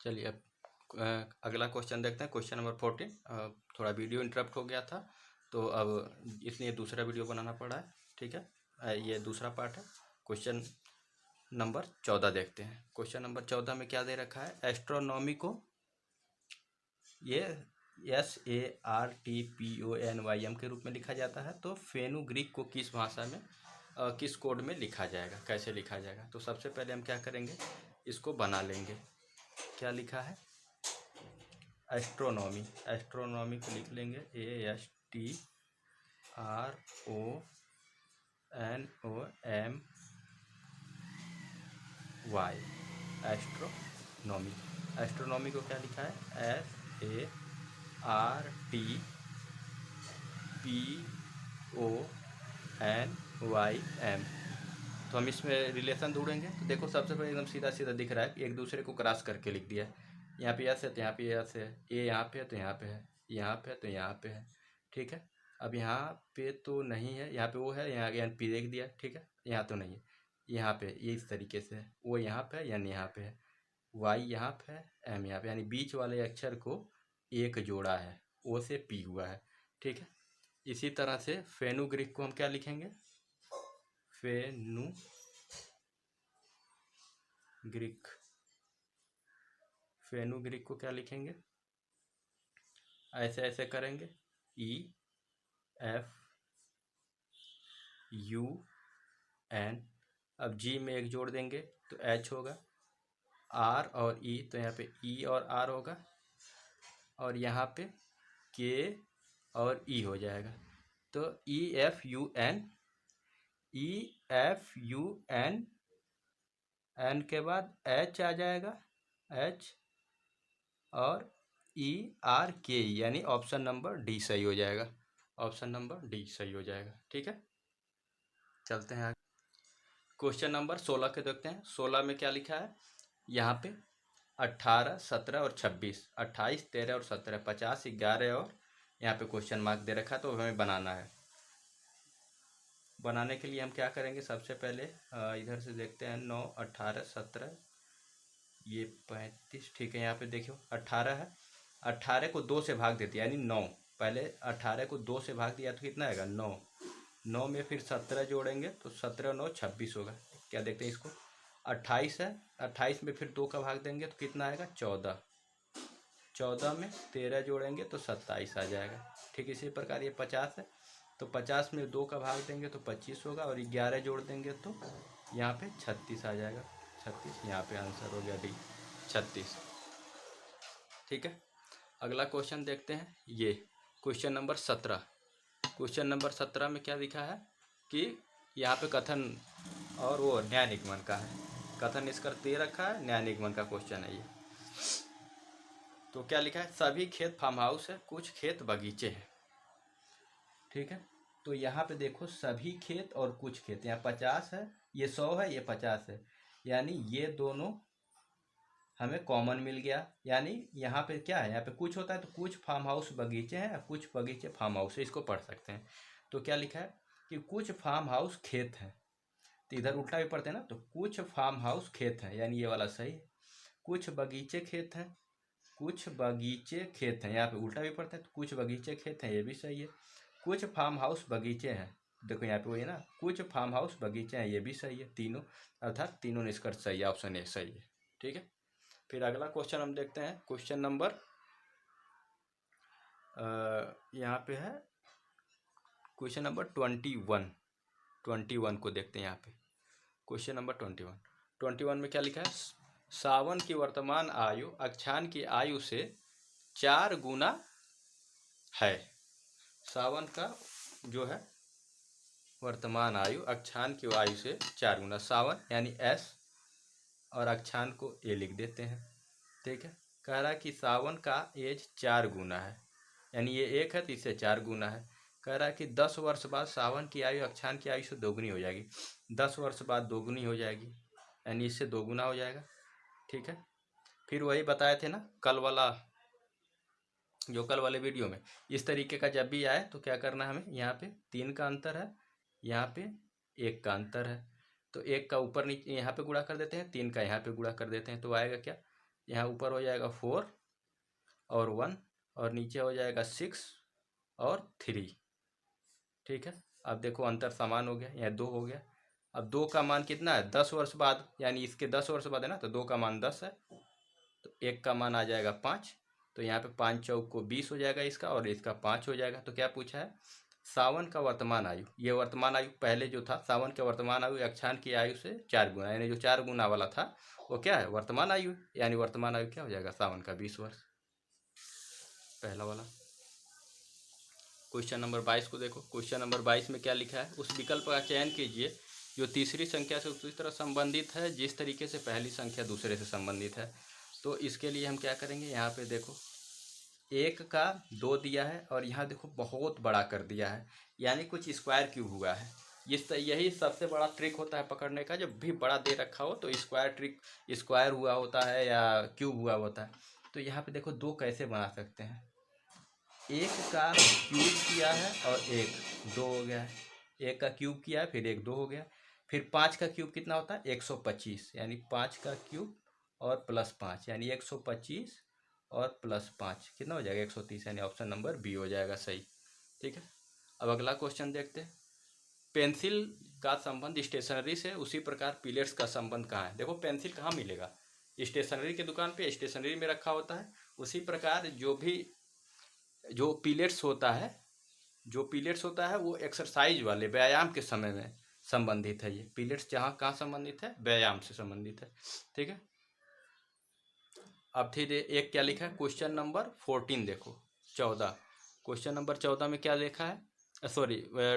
चलिए अब अगला क्वेश्चन देखते हैं, क्वेश्चन नंबर 14। थोड़ा वीडियो इंटरप्ट हो गया था तो अब इसलिए दूसरा वीडियो बनाना पड़ा है। ठीक है, ये दूसरा पार्ट है। क्वेश्चन नंबर 14 देखते हैं। क्वेश्चन नंबर 14 में क्या दे रखा है, एस्ट्रोनॉमी को ये SARTPONYM के रूप में लिखा जाता है। तो फेनुग्रीक को किस भाषा में किस कोड में लिखा जाएगा, कैसे लिखा जाएगा? तो सबसे पहले हम क्या करेंगे, इसको बना लेंगे। क्या लिखा है, एस्ट्रोनॉमी, एस्ट्रोनॉमी को लिख लेंगे ASTRONOMY, एस्ट्रोनॉमी। एस्ट्रोनॉमी को क्या लिखा है, SARTPONYM। तो हम इसमें रिलेशन ढूंढेंगे। तो देखो सबसे पहले एकदम सीधा सीधा दिख रहा है, एक दूसरे को क्रॉस करके लिख दिया। यहाँ पे यस है तो यहाँ पे यस है, ये यहाँ पे है तो यहाँ पे है, यहाँ पे है तो यहाँ पे है। ठीक है, अब यहाँ पे तो नहीं है, यहाँ पे वो है, यहाँ एन पी देख दिया। ठीक है, यहाँ तो नहीं है, यहाँ पे ये इस तरीके से है, वो यहाँ पे है, यानी यहाँ पे है, वाई यहाँ पे है, एम यहाँ पे, यानी बीच वाले अक्षर को एक जोड़ा है, ओ से पी हुआ है। ठीक है, इसी तरह से फेनुग्रीक को हम क्या लिखेंगे, फेनुग्रीक, फेनुग्रीक को क्या लिखेंगे, ऐसे ऐसे करेंगे, EFUN। अब जी में एक जोड़ देंगे तो H होगा, R और E तो यहाँ पे E और R होगा, और यहाँ पे K और E हो जाएगा। तो EFUN, N के बाद H आ जाएगा, H और ERK, यानी ऑप्शन नंबर डी सही हो जाएगा, ऑप्शन नंबर डी सही हो जाएगा। ठीक है, चलते हैं आगे। क्वेश्चन नंबर 16 के देखते हैं। 16 में क्या लिखा है, यहाँ पे 18, 17 और 26, 28, 13 और 17, 50, 11 और यहाँ पे क्वेश्चन मार्क दे रखा है, तो हमें बनाना है। बनाने के लिए हम क्या करेंगे, सबसे पहले इधर से देखते हैं, 9, 18, 17, ये 35। ठीक है, यहाँ पे देखियो 18 है, 18 को 2 से भाग देते यानी 9। पहले 18 को 2 से भाग दिया तो कितना आएगा, 9। 9 में फिर 17 जोड़ेंगे तो 17 9 26 होगा। क्या देखते हैं इसको, 28 है, 28 में फिर 2 का भाग देंगे तो कितना आएगा, 14। 14 में 13 जोड़ेंगे तो 27 आ जाएगा। ठीक इसी प्रकार ये 50 है, तो 50 में 2 का भाग देंगे तो 25 होगा, और 11 जोड़ देंगे तो यहाँ पे 36 आ जाएगा। 36, यहाँ पे आंसर हो गया डी, 36। ठीक है, अगला क्वेश्चन देखते हैं, ये क्वेश्चन नंबर 17। क्वेश्चन नंबर 17 में क्या लिखा है कि यहाँ पे कथन और वो न्याय निगमन का है, कथन निष्कर्ष दे रखा है, न्याय निगमन का क्वेश्चन है ये। तो क्या लिखा है, सभी खेत फार्म हाउस है, कुछ खेत बगीचे हैं। ठीक है, तो यहाँ पे देखो सभी खेत और कुछ खेत, यहाँ 50 है, ये 100 है, ये 50 है, यानी ये दोनों हमें कॉमन मिल गया। यानी यहाँ पे क्या है, यहाँ पे कुछ होता है तो कुछ फार्म हाउस बगीचे हैं, कुछ बगीचे फार्म हाउस है, इसको पढ़ सकते हैं। तो क्या लिखा है कि कुछ फार्म हाउस खेत हैं, तो इधर उल्टा भी पढ़ते हैं ना, तो कुछ फार्म हाउस खेत हैं, यानी ये वाला सही है। कुछ बगीचे खेत हैं, कुछ बगीचे खेत हैं, यहाँ पे उल्टा भी पढ़ते हैं, तो कुछ बगीचे खेत हैं, ये भी सही है। कुछ फार्म हाउस बगीचे हैं, देखो यहाँ पे वही है ना, कुछ फार्म हाउस बगीचे हैं, ये भी सही है। तीनों, अर्थात तीनों निष्कर्ष सही है, ऑप्शन ए सही है। ठीक है, फिर अगला क्वेश्चन हम देखते हैं, क्वेश्चन नंबर यहाँ पे है क्वेश्चन नंबर 21 को देखते हैं। यहाँ पे क्वेश्चन नंबर 21 में क्या लिखा है, सावन की वर्तमान आयु अक्षान की आयु से 4 गुना है। सावन का जो है वर्तमान आयु अक्षान की आयु से 4 गुना, सावन यानी एस और अक्षान को ए लिख देते हैं। ठीक है, कह रहा है कि सावन का एज 4 गुना है, यानी ये 1 है तो इससे 4 गुना है। कह रहा है कि 10 वर्ष बाद सावन की आयु अक्षान की आयु से दोगुनी हो जाएगी। 10 वर्ष बाद दोगुनी हो जाएगी, यानी इससे दोगुना हो जाएगा। ठीक है, फिर वही बताए थे ना कल वाला, जो कल वाले वीडियो में, इस तरीके का जब भी आए तो क्या करना है हमें, यहाँ पे 3 का अंतर है, यहाँ पे 1 का अंतर है, तो 1 का ऊपर नीचे यहाँ पे गुणा कर देते हैं, 3 का यहाँ पे गुणा कर देते हैं, तो आएगा क्या, यहाँ ऊपर हो जाएगा 4 और 1 और नीचे हो जाएगा 6 और 3। ठीक है, अब देखो अंतर समान हो गया, यहाँ 2 हो गया। अब 2 का मान कितना है, 10 वर्ष बाद, यानी इसके 10 वर्ष बाद है ना, तो 2 का मान 10 है, तो 1 का मान आ जाएगा 5। तो यहाँ पे 5 चौक को 20 हो जाएगा इसका, और इसका 5 हो जाएगा। तो क्या पूछा है, सावन का वर्तमान आयु, ये वर्तमान आयु पहले जो था सावन का वर्तमान आयु अक्षांश की आयु से 4 गुना, यानी जो 4 गुना वाला था वो क्या है, वर्तमान आयु, यानी वर्तमान आयु क्या हो जाएगा, सावन का 20 वर्ष, पहला वाला। क्वेश्चन नंबर 22 को देखो। क्वेश्चन नंबर 22 में क्या लिखा है, उस विकल्प का चयन कीजिए जो तीसरी संख्या से उसी तरह संबंधित है जिस तरीके से पहली संख्या दूसरे से संबंधित है। तो इसके लिए हम क्या करेंगे, यहाँ पे देखो 1 का 2 दिया है और यहाँ देखो बहुत बड़ा कर दिया है, यानी कुछ स्क्वायर क्यूब हुआ है। यही सबसे बड़ा ट्रिक होता है पकड़ने का, जब भी बड़ा दे रखा हो तो स्क्वायर हुआ होता है या क्यूब हुआ होता है। तो यहाँ पे देखो 2 कैसे बना सकते हैं, 1 का क्यूब किया है और 1 2 हो गया है, 1 का क्यूब किया है फिर 1 2 हो गया। फिर 5 का क्यूब कितना होता है, 125, यानी 5 का क्यूब और प्लस 5, यानी 125 और प्लस 5 कितना हो जाएगा, 130, यानी ऑप्शन नंबर बी हो जाएगा सही। ठीक है, अब अगला क्वेश्चन देखते हैं। पेंसिल का संबंध स्टेशनरी से उसी प्रकार पिलेट्स का संबंध कहाँ है। देखो पेंसिल कहाँ मिलेगा, स्टेशनरी की दुकान पे स्टेशनरी में रखा होता है। उसी प्रकार जो पिलेट्स होता है वो एक्सरसाइज वाले व्यायाम के समय में संबंधित है। ये पिलेट्स जहाँ कहाँ संबंधित है, व्यायाम से संबंधित है। ठीक है, अब फिर एक क्या लिखा है, क्वेश्चन नंबर 14 देखो, 14। क्वेश्चन नंबर 14 में क्या लिखा है, सॉरी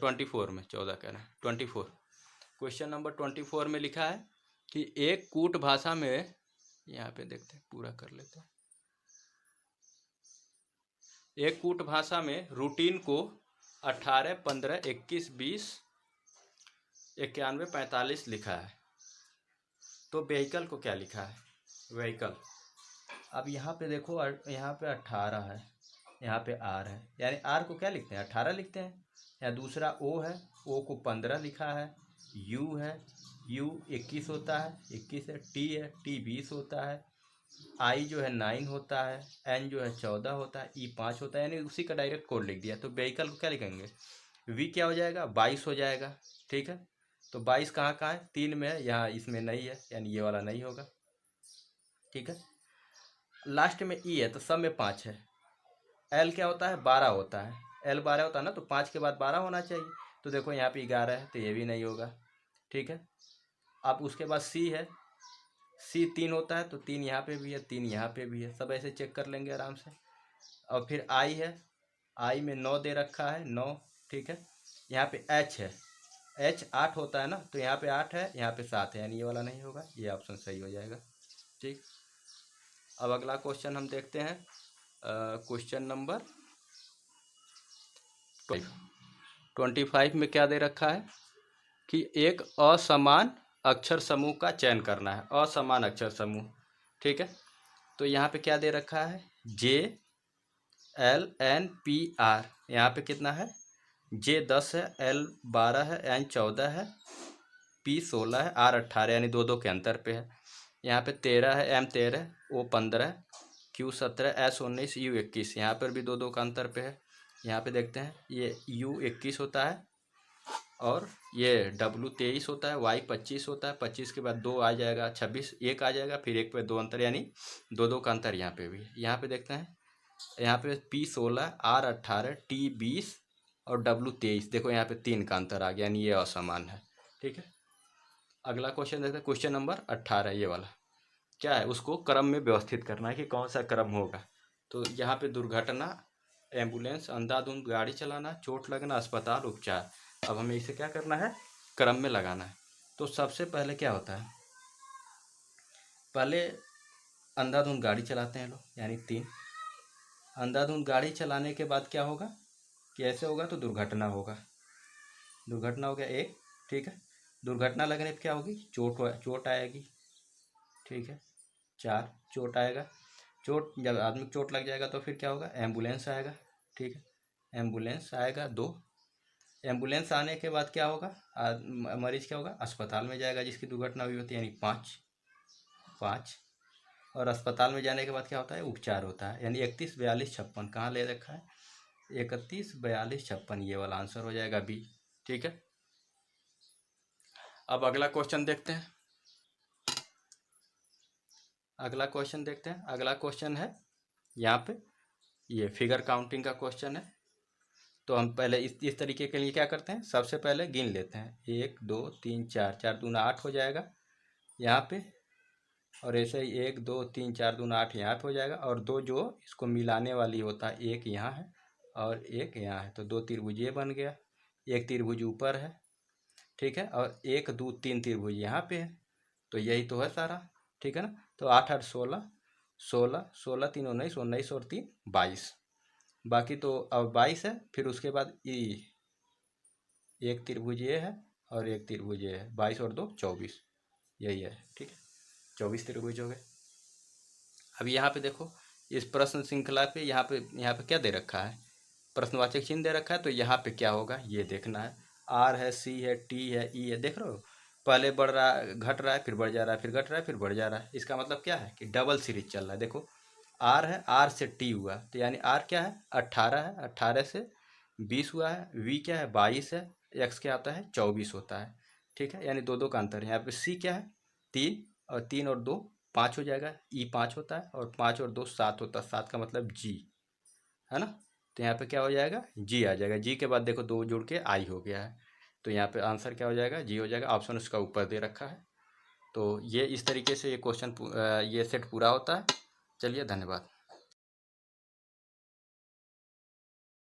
24 में, 14 कह रहे हैं 24। क्वेश्चन नंबर 24 में लिखा है कि एक कूट भाषा में, यहाँ पे देखते हैं पूरा कर लेते हैं। एक कूट भाषा में रूटीन को 18, 15, 21, 20, 91, 45 लिखा है। तो व्हीकल को क्या लिखा है, व्हीकल। अब यहाँ पे देखो, यहाँ पे 18 है, यहाँ पे आर है, यानी आर को क्या लिखते हैं, 18 लिखते हैं। यहाँ दूसरा ओ है, ओ को 15 लिखा है। यू है, यू 21 होता है, 21 है। टी है, टी 20 होता है। आई जो है 9 होता है। एन जो है 14 होता है। ई 5 होता है, यानी उसी का डायरेक्ट कोड लिख दिया। तो व्हीकल को क्या लिखेंगे, वी क्या हो जाएगा, 22 हो जाएगा। ठीक है, तो 22 कहाँ कहाँ है, 3 में है, यहाँ इसमें नहीं है, यानी ये वाला नहीं होगा। ठीक है, लास्ट में ई है तो सब में 5 है। एल क्या होता है, 12 होता है। एल 12 होता है ना, तो 5 के बाद 12 होना चाहिए। तो देखो यहाँ पे 11 है, तो ये भी नहीं होगा। ठीक है, अब उसके बाद सी है, सी 3 होता है, तो 3 यहाँ पे भी है, 3 यहाँ पे भी है। सब ऐसे चेक कर लेंगे आराम से। और फिर आई है, आई में 9 दे रखा है, 9। ठीक है, यहाँ पे एच है, एच 8 होता है ना, तो यहाँ पे 8 है, यहाँ पे 7 है, यानी ये वाला नहीं होगा, ये ऑप्शन सही हो जाएगा। ठीक, अब अगला क्वेश्चन हम देखते हैं। क्वेश्चन नंबर 25 में क्या दे रखा है कि एक असमान अक्षर समूह का चयन करना है, असमान अक्षर समूह। ठीक है, तो यहाँ पे क्या दे रखा है, J L N P R. यहाँ पे कितना है, जे 10 है, एल 12 है, एन 14 है, पी 16 है, आर 18, यानी 2 2 के अंतर पे है। यहाँ पे 13 है, M 13, O 15, Q 17, S 19, U 21, यहाँ पर भी 2 2 का अंतर पे है। यहाँ पे देखते हैं, ये यू 21 होता है और ये डब्लू 23 होता है, वाई 25 होता है। 25 के बाद 2 आ जाएगा, 26, 1 आ जाएगा, फिर 1 पे 2 अंतर, यानी 2 2 का अंतर यहाँ पे भी। यहाँ पे देखते हैं, यहाँ पे पी 16, आर 18, टी 20 और डब्लू 23। देखो यहाँ पे 3 का अंतर आ गया, यानी ये असमान है। ठीक है, अगला क्वेश्चन देखते हैं, क्वेश्चन नंबर 18। ये वाला क्या है, उसको क्रम में व्यवस्थित करना है कि कौन सा क्रम होगा। तो यहाँ पे दुर्घटना, एम्बुलेंस, अंधाधुंध गाड़ी चलाना, चोट लगना, अस्पताल, उपचार। अब हमें इसे क्या करना है, क्रम में लगाना है। तो सबसे पहले क्या होता है, पहले अंधाधुंध गाड़ी चलाते हैं लोग, यानी 3। अंधाधुंध गाड़ी चलाने के बाद क्या होगा, कि ऐसे होगा तो दुर्घटना होगा, दुर्घटना हो गया 1। ठीक है, दुर्घटना लगने पर क्या होगी, चोट आएगी। ठीक है, 4 चोट आएगा। चोट, जब आदमी को चोट लग जाएगा तो फिर क्या होगा, एम्बुलेंस आएगा। ठीक है, एम्बुलेंस आएगा 2। एम्बुलेंस आने के बाद क्या होगा, मरीज क्या होगा, अस्पताल में जाएगा जिसकी दुर्घटना हुई होती है, यानी 5 5। और अस्पताल में जाने के बाद क्या होता है, उपचार होता है। यानी 31, 42, 56 कहाँ ले रखा है, 31, 42, 56, ये वाला आंसर हो जाएगा बी। ठीक है, अब अगला क्वेश्चन देखते हैं। अगला क्वेश्चन देखते हैं। अगला क्वेश्चन है यहाँ पे, ये फिगर काउंटिंग का क्वेश्चन है। तो हम पहले इस तरीके के लिए क्या करते हैं, सबसे पहले गिन लेते हैं, 1 2 3 4, 4 दूना 8 हो जाएगा यहाँ पे, और ऐसे ही 1 2 3 4 दूना 8 यहाँ पे हो जाएगा, और दो जो इसको मिलाने वाली होता है, एक यहाँ है और एक यहाँ है, तो दो त्रिभुज ये बन गया, एक त्रिभुज ऊपर है, ठीक है, और 1 2 3 त्रिभुज यहाँ पे है। तो यही तो है सारा, ठीक है ना। तो 8 8 16, 16 16 3 19, 19 और 3 22, बाकी तो अब 22 है। फिर उसके बाद एक त्रिभुज ये है और एक त्रिभुज ये है, 22 और 2 24, यही है, ठीक है, 24 त्रिभुज हो गए। अब यहाँ पे देखो, इस प्रश्न श्रृंखला पे यहाँ पे क्या दे रखा है, प्रश्नवाचक चिन्ह दे रखा है, तो यहाँ पे क्या होगा ये देखना है। आर है, सी है, टी है, ई है, देख रहे हो, पहले बढ़ रहा है, घट रहा है, फिर बढ़ जा रहा है, फिर घट रहा है, फिर बढ़ जा रहा है। इसका मतलब क्या है कि डबल सीरीज चल रहा है। देखो आर है, आर से टी हुआ, तो यानी आर क्या है, 18 है, 18 से 20 हुआ है, वी क्या है, 22 है, एक्स क्या आता है, 24 होता है, ठीक है, यानी दो दो का अंतर है। यहाँ पे सी क्या है, 3, और 3 और 2 5 हो जाएगा, ई 5 होता है, और 5 और 2 7 होता है, 7 का मतलब जी, है ना। तो यहाँ पे क्या हो जाएगा, जी आ जाएगा, जी के बाद देखो दो जुड़ के आई हो गया है, तो यहाँ पे आंसर क्या हो जाएगा, जी हो जाएगा। ऑप्शन उसका ऊपर दे रखा है। तो ये इस तरीके से ये क्वेश्चन ये सेट पूरा होता है। चलिए, धन्यवाद।